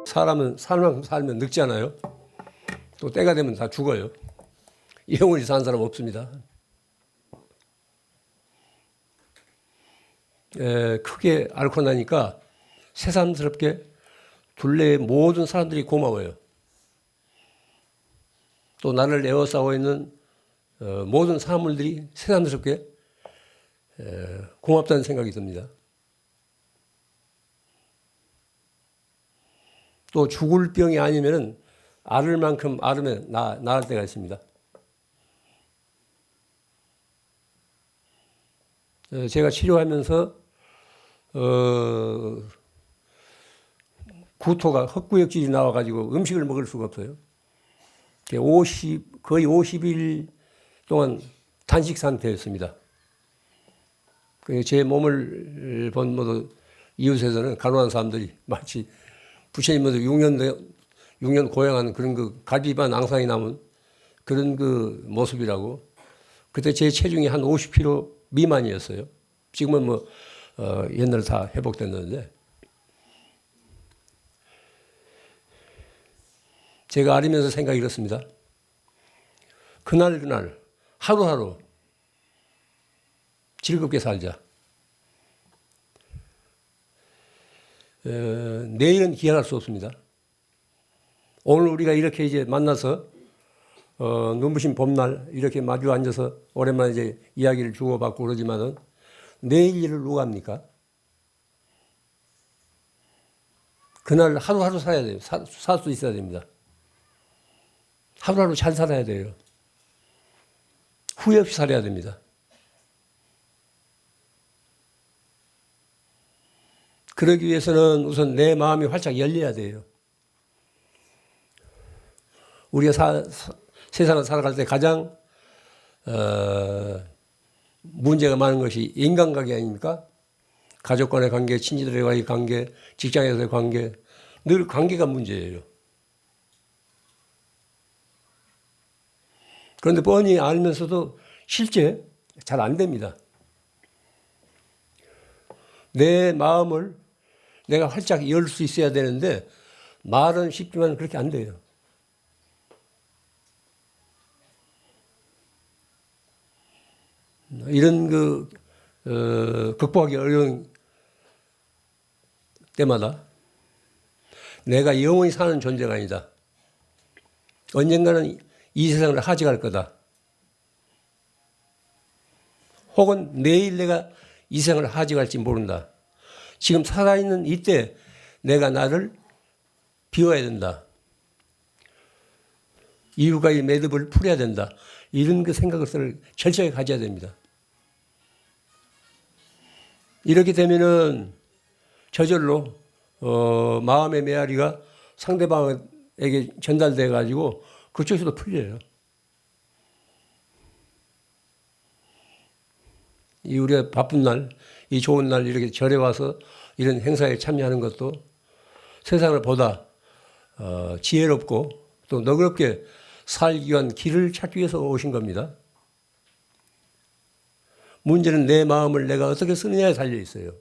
사람은 살만큼 살면 늙잖아요. 또 때가 되면 다 죽어요. 영원히 사는 사람 없습니다. 크게 앓고 나니까 새삼스럽게 둘레의 모든 사람들이 고마워요. 또 나를 에워싸고 있는 모든 사물들이 새삼스럽게 고맙다는 생각이 듭니다. 또 죽을 병이 아니면은 앓을 만큼 앓으면 나을 때가 있습니다. 제가 치료하면서 구토가 헛구역질이 나와가지고 음식을 먹을 수가 없어요. 거의 50일 동안 단식 상태였습니다. 제 몸을 본 모두 이웃에서는 간호한 사람들이 마치 부처님도 6년 고행한 그런 그 갈비반 앙상이 남은 그런 그 모습이라고. 그때 제 체중이 한 50kg 미만이었어요. 지금은 뭐 옛날에 다 회복됐는데, 제가 앓으면서 생각이 이렇습니다. 그날 하루하루 즐겁게 살자. 내일은 기약할 수 없습니다. 오늘 우리가 이렇게 이제 만나서 눈부신 봄날 이렇게 마주 앉아서 오랜만에 이제 이야기를 주고받고 그러지만은 내일 일을 누가 합니까? 그날 하루하루 살아야 돼요. 살 수 있어야 됩니다. 하루하루 잘 살아야 돼요. 후회 없이 살아야 됩니다. 그러기 위해서는 우선 내 마음이 활짝 열려야 돼요. 우리가 세상을 살아갈 때 가장 문제가 많은 것이 인간관계 아닙니까? 가족 간의 관계, 친지들과의 관계, 직장에서의 관계, 늘 관계가 문제예요. 그런데 뻔히 알면서도 실제 잘 안 됩니다. 내 마음을 내가 활짝 열 수 있어야 되는데 말은 쉽지만 그렇게 안 돼요. 이런 극복하기 어려운 때마다 내가 영원히 사는 존재가 아니다. 언젠가는 이 세상을 하직할 거다. 혹은 내일 내가 이 세상을 하직할지 모른다. 지금 살아있는 이때 내가 나를 비워야 된다. 이유가의 매듭을 풀어야 된다. 이런 그 생각을 철저히 가져야 됩니다. 이렇게 되면은 저절로 마음의 메아리가 상대방에게 전달돼 가지고 그쪽에서도 풀려요. 이 우리가 바쁜 날, 이 좋은 날 이렇게 절에 와서 이런 행사에 참여하는 것도 세상을 보다 지혜롭고 또 너그럽게 살기 위한 길을 찾기 위해서 오신 겁니다. 문제는 내 마음을 내가 어떻게 쓰느냐에 달려 있어요.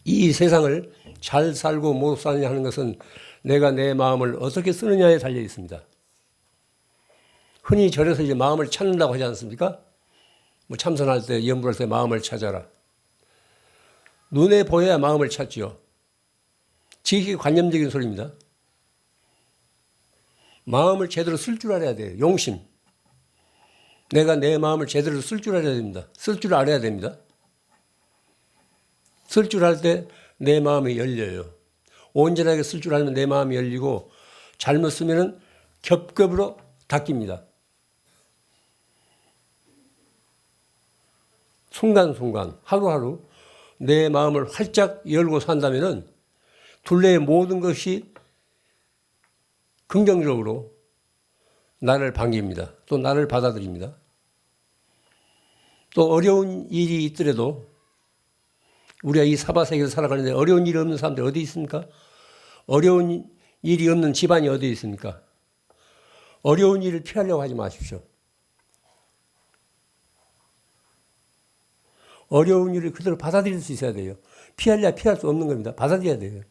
이 세상을 잘 살고 못 사느냐 하는 것은 내가 내 마음을 어떻게 쓰느냐에 달려 있습니다. 흔히 절에서 이제 마음을 찾는다고 하지 않습니까? 뭐 참선할 때, 염불할 때 마음을 찾아라. 눈에 보여야 마음을 찾지요. 지극히 관념적인 소리입니다. 마음을 제대로 쓸 줄 알아야 돼요. 용심. 내가 내 마음을 제대로 쓸 줄 알아야 됩니다. 쓸 줄 알아야 됩니다. 쓸 줄 알 때 내 마음이 열려요. 온전하게 쓸 줄 알면 내 마음이 열리고 잘못 쓰면은 겹겹으로 닫힙니다. 순간순간 하루하루 내 마음을 활짝 열고 산다면은 둘레의 모든 것이 긍정적으로 나를 반깁니다. 또 나를 받아들입니다. 또 어려운 일이 있더라도 우리가 이 사바세계를 살아가는데 어려운 일이 없는 사람들이 어디 있습니까? 어려운 일이 없는 집안이 어디 있습니까? 어려운 일을 피하려고 하지 마십시오. 어려운 일을 그대로 받아들일 수 있어야 돼요. 피할래야 피할 수 없는 겁니다. 받아들여야 돼요.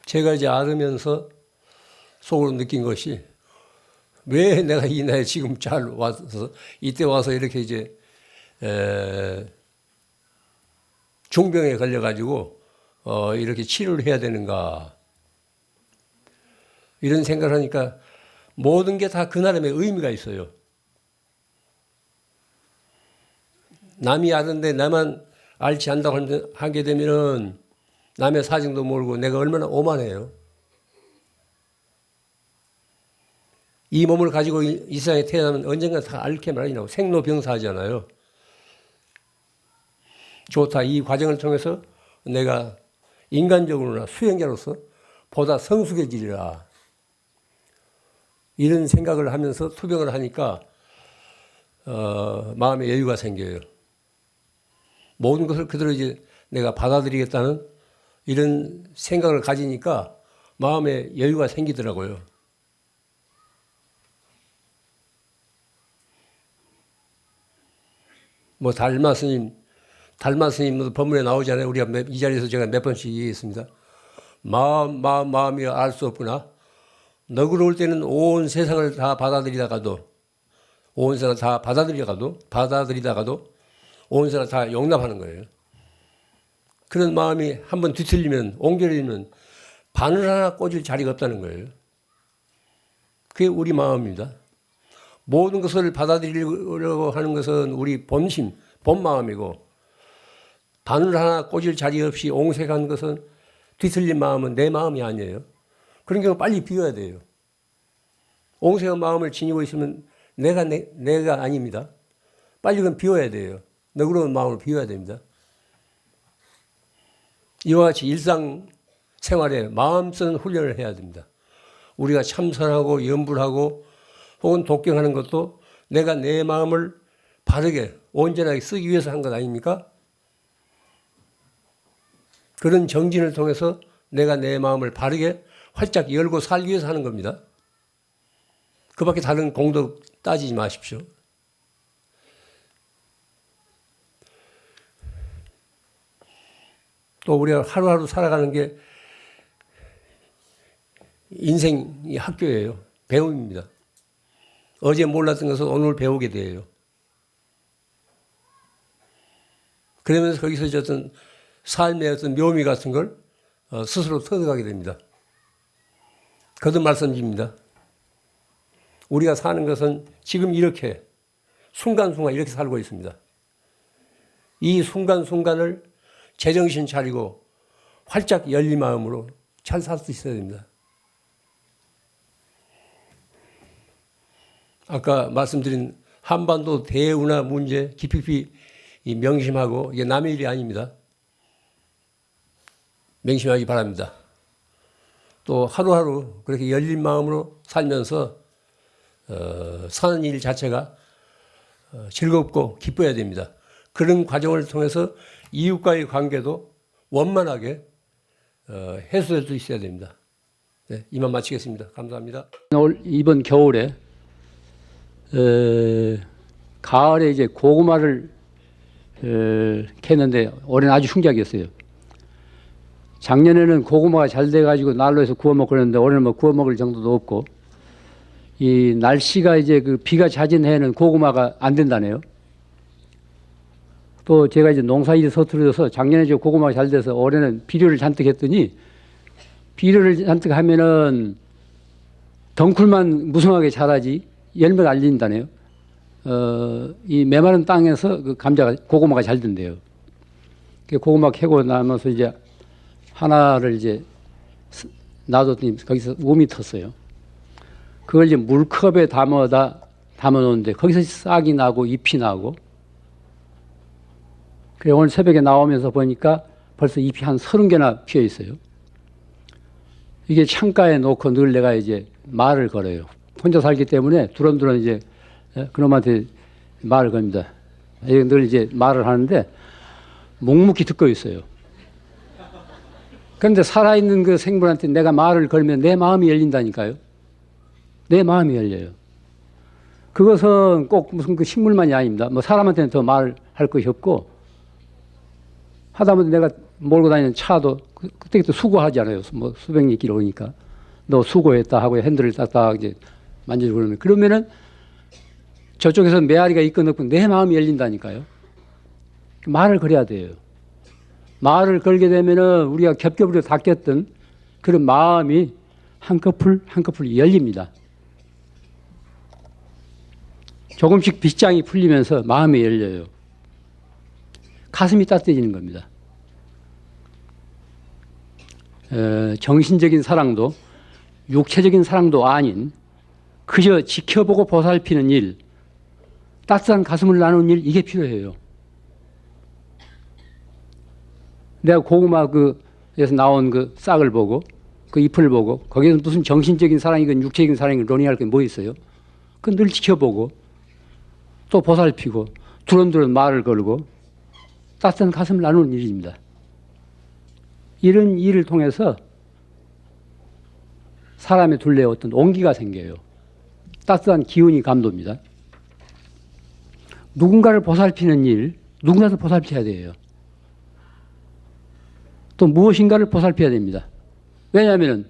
제가 이제 알으면서 속으로 느낀 것이 왜 내가 이 나이에 지금 잘 와서 이때 와서 이렇게 이제 중병에 걸려가지고 이렇게 치료를 해야 되는가 이런 생각을 하니까 모든 게 다 그 나름의 의미가 있어요. 남이 아는데 나만 알지 않다고 하게 되면은 남의 사정도 모르고 내가 얼마나 오만해요. 이 몸을 가지고 이 세상에 태어나면 언젠가 다 앓게 마련이라고 생로병사하잖아요. 좋다. 이 과정을 통해서 내가 인간적으로나 수행자로서 보다 성숙해지리라. 이런 생각을 하면서 투병을 하니까 마음에 여유가 생겨요. 모든 것을 그대로 이제 내가 받아들이겠다는 이런 생각을 가지니까 마음에 여유가 생기더라고요. 뭐 달마 스님 법문에 나오잖아요. 우리가 이 자리에서 제가 몇 번씩 얘기했습니다. 마음이 알 수 없구나. 너그러울 때는 온 세상을 다 받아들이다가도 온 세상을 다 용납하는 거예요. 그런 마음이 한번 뒤틀리면 옹졸해지면 바늘 하나 꽂을 자리가 없다는 거예요. 그게 우리 마음입니다. 모든 것을 받아들이려고 하는 것은 우리 본심, 본 마음이고 바늘 하나 꽂을 자리 없이 옹색한 것은 뒤틀린 마음은 내 마음이 아니에요. 그런 경우 빨리 비워야 돼요. 옹색한 마음을 지니고 있으면 내가 아닙니다. 빨리 그건 비워야 돼요. 너그러운 마음을 비워야 됩니다. 이와 같이 일상생활에 마음 쓰는 훈련을 해야 됩니다. 우리가 참선하고 염불하고 혹은 독경하는 것도 내가 내 마음을 바르게 온전하게 쓰기 위해서 한 것 아닙니까? 그런 정진을 통해서 내가 내 마음을 바르게 활짝 열고 살기 위해서 하는 겁니다. 그 밖에 다른 공덕 따지지 마십시오. 또 우리가 하루하루 살아가는 게 인생이 학교예요. 배움입니다. 어제 몰랐던 것을 오늘 배우게 돼요. 그러면서 거기서 어떤 삶의 어떤 묘미 같은 걸 스스로 터득하게 됩니다. 거듭 말씀드립니다. 우리가 사는 것은 지금 이렇게 순간순간 이렇게 살고 있습니다. 이 순간순간을 제정신 차리고 활짝 열린 마음으로 잘 살 수 있어야 됩니다. 아까 말씀드린 한반도 대운하 문제 깊이 명심하고 이게 남의 일이 아닙니다. 명심하기 바랍니다. 또 하루하루 그렇게 열린 마음으로 살면서 사는 일 자체가 즐겁고 기뻐야 됩니다. 그런 과정을 통해서 이웃과의 관계도 원만하게 해소될 수 있어야 됩니다. 네, 이만 마치겠습니다. 감사합니다. 이번 겨울에 가을에 이제 고구마를 캐는데 올해는 아주 흉작이었어요. 작년에는 고구마가 잘 돼가지고 난로에서 구워 먹고 그랬는데 올해는 뭐 구워 먹을 정도도 없고 이 날씨가 이제 그 비가 잦은 해에는 고구마가 안 된다네요. 또 제가 이제 농사일이 서투러져서 작년에 이제 고구마가 잘 돼서 올해는 비료를 잔뜩 했더니 비료를 잔뜩 하면은 덩쿨만 무성하게 자라지 열매가 안 열린다네요. 이 메마른 땅에서 그 고구마가 잘 된대요. 고구마 캐고 나면서 이제 하나를 이제 놔뒀더니 거기서 우미 텄어요. 그걸 이제 물컵에 담아 놓는데 거기서 싹이 나고 잎이 나고. 그래 오늘 새벽에 나오면서 보니까 벌써 잎이 한 30개나 피어 있어요. 이게 창가에 놓고 늘 내가 이제 말을 걸어요. 혼자 살기 때문에 두런두런 이제 그놈한테 말을 겁니다. 늘 이제 말을 하는데 묵묵히 듣고 있어요. 그런데 살아있는 그 생물한테 내가 말을 걸면 내 마음이 열린다니까요. 내 마음이 열려요. 그것은 꼭 무슨 그 식물만이 아닙니다. 뭐 사람한테는 더 말 할 것이 없고, 하다못해 내가 몰고 다니는 차도 그때그때 수거하지 않아요. 뭐 수백 리 길 오니까. 너 수고했다 하고 핸들을 딱딱 이제 만져주고 그러면은 저쪽에서 메아리가 있건 없건 내 마음이 열린다니까요. 말을 걸어야 돼요. 말을 걸게 되면은 우리가 겹겹으로 닦였던 그런 마음이 한꺼풀 한꺼풀 열립니다. 조금씩 빗장이 풀리면서 마음이 열려요. 가슴이 따뜻해지는 겁니다. 정신적인 사랑도 육체적인 사랑도 아닌 그저 지켜보고 보살피는 일, 따뜻한 가슴을 나누는 일, 이게 필요해요. 내가 고구마 그에서 나온 그 싹을 보고 그 잎을 보고 거기에서 무슨 정신적인 사랑이건 육체적인 사랑이건 논의할 게 뭐 있어요? 그 늘 지켜보고 또 보살피고 두런두런 말을 걸고 따뜻한 가슴을 나누는 일입니다. 이런 일을 통해서 사람의 둘레에 어떤 온기가 생겨요. 따뜻한 기운이 감돕니다. 누군가를 보살피는 일, 누구나도 보살펴야 돼요. 또 무엇인가를 보살펴야 됩니다. 왜냐하면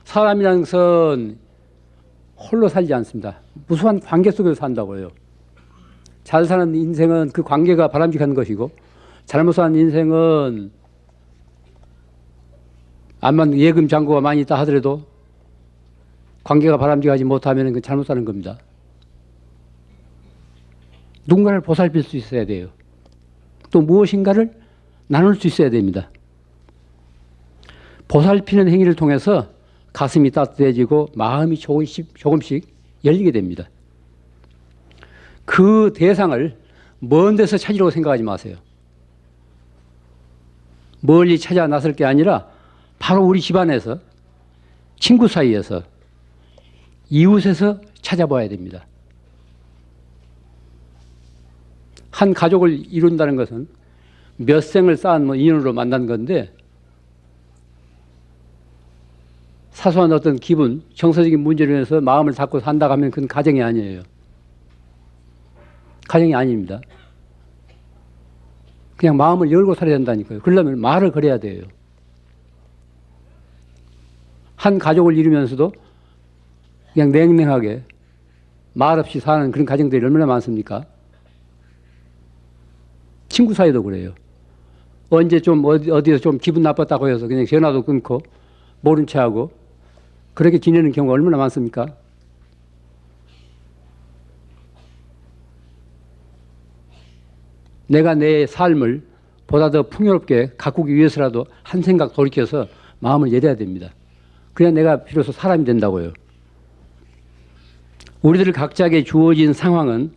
사람이라는 것은 홀로 살지 않습니다. 무수한 관계 속에서 산다고요. 잘 사는 인생은 그 관계가 바람직한 것이고 잘못 사는 인생은 암만 예금 잔고가 많이 있다 하더라도 관계가 바람직하지 못하면 그 잘못 사는 겁니다. 누군가를 보살필 수 있어야 돼요. 또 무엇인가를 나눌 수 있어야 됩니다. 보살피는 행위를 통해서 가슴이 따뜻해지고 마음이 조금씩 열리게 됩니다. 그 대상을 먼 데서 찾으려고 생각하지 마세요. 멀리 찾아 나설 게 아니라 바로 우리 집안에서, 친구 사이에서, 이웃에서 찾아봐야 됩니다. 한 가족을 이룬다는 것은 몇 생을 쌓은 인연으로 만난 건데 사소한 어떤 기분, 정서적인 문제로 인해서 마음을 닫고 산다고 하면 그건 가정이 아니에요. 가정이 아닙니다. 그냥 마음을 열고 살아야 된다니까요. 그러려면 말을 걸어야 돼요. 한 가족을 이루면서도 그냥 냉랭하게 말 없이 사는 그런 가정들이 얼마나 많습니까? 친구 사이도 그래요. 언제 좀 어디서 좀 기분 나빴다고 해서 그냥 전화도 끊고 모른 채 하고 그렇게 지내는 경우가 얼마나 많습니까? 내가 내 삶을 보다 더 풍요롭게 가꾸기 위해서라도 한 생각 돌이켜서 마음을 열어야 됩니다. 그래야 내가 비로소 사람이 된다고요. 우리들 각자에게 주어진 상황은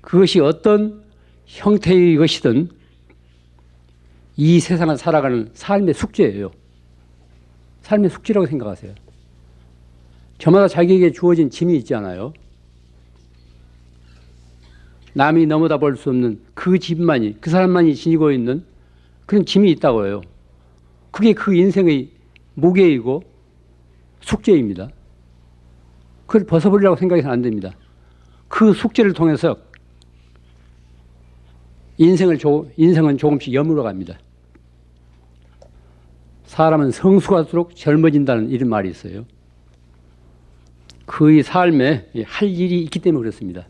그것이 어떤 형태의 것이든 이 세상을 살아가는 삶의 숙제예요. 삶의 숙제라고 생각하세요. 저마다 자기에게 주어진 짐이 있잖아요. 남이 넘어다 볼 수 없는 그 짐만이, 그 사람만이 지니고 있는 그런 짐이 있다고요. 그게 그 인생의 무게이고 숙제입니다. 그걸 벗어버리라고 생각해서는 안 됩니다. 그 숙제를 통해서 인생은 조금씩 여물어 갑니다. 사람은 성숙할수록 젊어진다는 이런 말이 있어요. 그의 삶에 할 일이 있기 때문에 그렇습니다.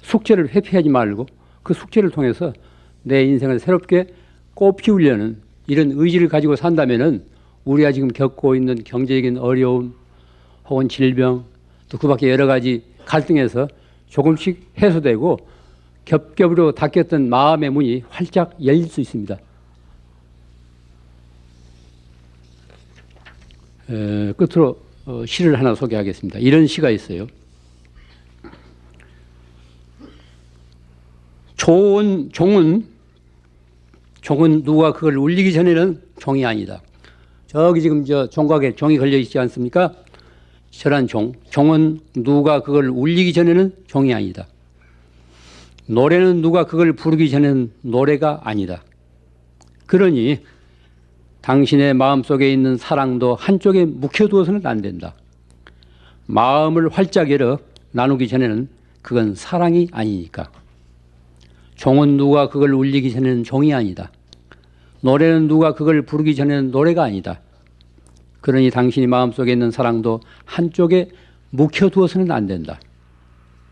숙제를 회피하지 말고 그 숙제를 통해서 내 인생을 새롭게 꽃피우려는 이런 의지를 가지고 산다면은 우리가 지금 겪고 있는 경제적인 어려움 혹은 질병 또 그 밖에 여러 가지 갈등에서 조금씩 해소되고 겹겹으로 닫혔던 마음의 문이 활짝 열릴 수 있습니다. 끝으로 시를 하나 소개하겠습니다. 이런 시가 있어요. 종은 누가 그걸 울리기 전에는 종이 아니다. 저기 지금 저 종각에 종이 걸려 있지 않습니까? 저런 종은 누가 그걸 울리기 전에는 종이 아니다. 노래는 누가 그걸 부르기 전에는 노래가 아니다. 그러니 당신의 마음속에 있는 사랑도 한쪽에 묵혀두어서는 안 된다. 마음을 활짝 열어 나누기 전에는 그건 사랑이 아니니까. 종은 누가 그걸 울리기 전에는 종이 아니다. 노래는 누가 그걸 부르기 전에는 노래가 아니다. 그러니 당신이 마음속에 있는 사랑도 한쪽에 묵혀두어서는 안 된다.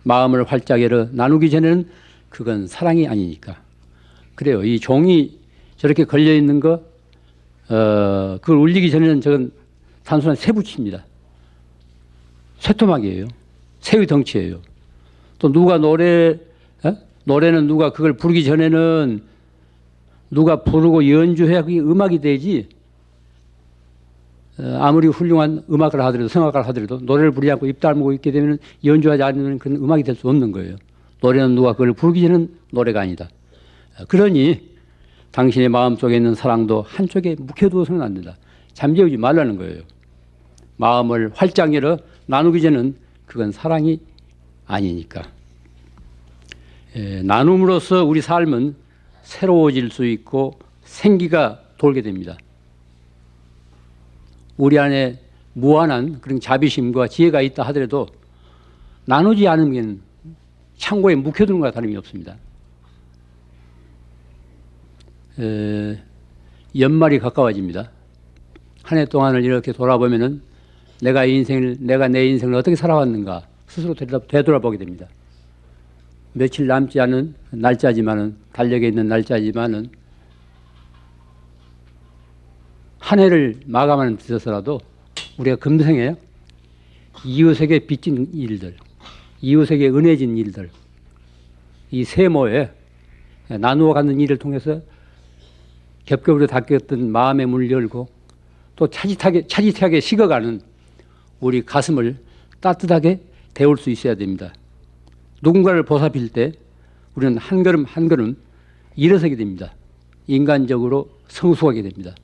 마음을 활짝 열어 나누기 전에는 그건 사랑이 아니니까. 그래요. 이 종이 저렇게 걸려있는 거, 그걸 울리기 전에는 저건 단순한 쇠붙입니다. 쇠토막이에요. 새의 덩치예요. 또 누가 노래는 누가 그걸 부르기 전에는 누가 부르고 연주해야 그게 음악이 되지. 아무리 훌륭한 음악을 하더라도 성악가를 하더라도 노래를 부르지 않고 입 다물고 있게 되면 연주하지 않으면 그건 음악이 될 수 없는 거예요. 노래는 누가 그걸 부르기 전에는 노래가 아니다. 그러니 당신의 마음속에 있는 사랑도 한쪽에 묵혀두어서는 안 된다. 잠재우지 말라는 거예요. 마음을 활짝 열어 나누기 전에는 그건 사랑이 아니니까. 나눔으로써 우리 삶은 새로워질 수 있고 생기가 돌게 됩니다. 우리 안에 무한한 그런 자비심과 지혜가 있다 하더라도 나누지 않으면 창고에 묵혀두는 것과 다름이 없습니다. 연말이 가까워집니다. 한 해 동안을 이렇게 돌아보면은 내가 내 인생을 어떻게 살아왔는가 스스로 되돌아보게 됩니다. 며칠 남지 않은 날짜지만은, 달력에 있는 날짜지만은, 한 해를 마감하는 데서라도 우리가 금생에 이웃에게 빚진 일들, 이웃에게 은혜 진 일들, 이 세모에 나누어 갖는 일을 통해서 겹겹으로 닦였던 마음의 문을 열고 또 차짓하게 식어가는 우리 가슴을 따뜻하게 데울 수 있어야 됩니다. 누군가를 보살필 때 우리는 한 걸음 한 걸음 일어서게 됩니다. 인간적으로 성숙하게 됩니다.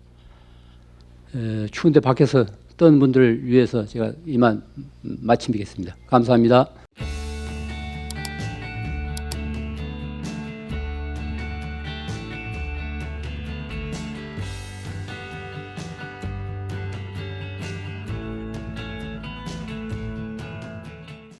추운데 밖에서 떠는 분들을 위해서 제가 이만 마치겠습니다. 감사합니다.